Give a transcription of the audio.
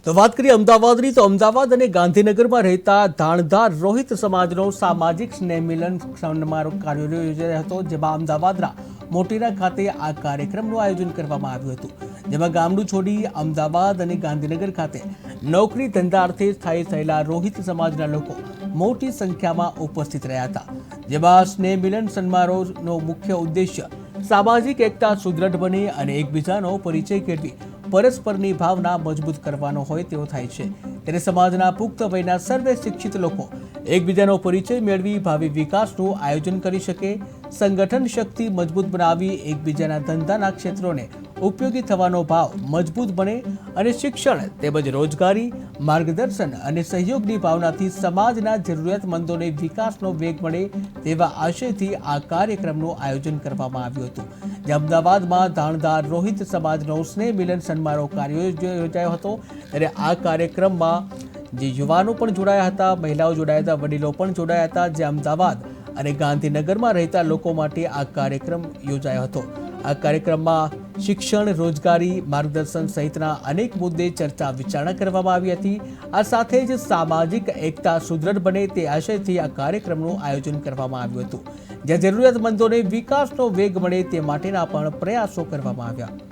તો વાત કરીએ અમદાવાદની તો અમદાવાદ અને ગાંધીનગરમાં રહેતા ધાણધાર રોહિત સમાજનો સામાજિક સ્નેહ મિલન સમારોહ કાર્યક્રમ યોજાયો હતો, જેમાં અમદાવાદના મોટેરા ખાતે આ કાર્યક્રમનું આયોજન કરવામાં આવ્યું હતું, જેમાં ગામડું છોડી અમદાવાદ અને ગાંધીનગર ખાતે નોકરી ધંધા અર્થે સ્થાયી થયેલા રોહિત સમાજના લોકો મોટી સંખ્યામાં ઉપસ્થિત રહ્યા હતા, જેમાં સ્નેહ મિલન સમારોહનો મુખ્ય ઉદ્દેશ્ય સામાજિક એકતા સુદૃઢ બને અને એકબીજાનો પરિચય કેળવી પરસ્પરની ભાવના મજબૂત કરવાનો હોય તેવો થાય છે। ત્યારે સમાજના પુખ્ત વયના સર્વે શિક્ષિત લોકો એકબીજાનો પરિચય મેળવી ભાવિ વિકાસનું આયોજન કરી શકે, સંગઠન શક્તિ મજબૂત બનાવી એકબીજાના ધંધાના ક્ષેત્રોને ઉપયોગી થવાનો ભાવ મજબૂત બને અને શિક્ષણ તેમજ રોજગારી, માર્ગદર્શન અને સહયોગની ભાવનાથી સમાજના જરૂરિયાતમંદોને વિકાસનો વેગ મળે તેવા આશયથી આ કાર્યક્રમનું આયોજન કરવામાં આવ્યું હતું, જે અમદાવાદમાં ધાણધાર રોહિત સમાજનો સ્નેહ મિલન સમારોહ યોજાયો હતો। ત્યારે આ કાર્યક્રમમાં જે યુવાનો પણ જોડાયા હતા, મહિલાઓ જોડાયા હતા, વડીલો પણ જોડાયા હતા, જે અમદાવાદ અને ગાંધીનગરમાં રહેતા લોકો માટે આ કાર્યક્રમ યોજાયો હતો। આ કાર્યક્રમમાં શિક્ષણ, રોજગારી, માર્ગદર્શન સહિતના અનેક મુદ્દે ચર્ચા વિચારણા કરવામાં આવી હતી। આ સાથે જ સામાજિક એકતા સુદૃઢ બને તે આશયથી આ કાર્યક્રમનું આયોજન કરવામાં આવ્યું હતું, જ્યાં જરૂરિયાતમંદોને વિકાસનો વેગ મળે તે માટેના પણ પ્રયાસો કરવામાં આવ્યા।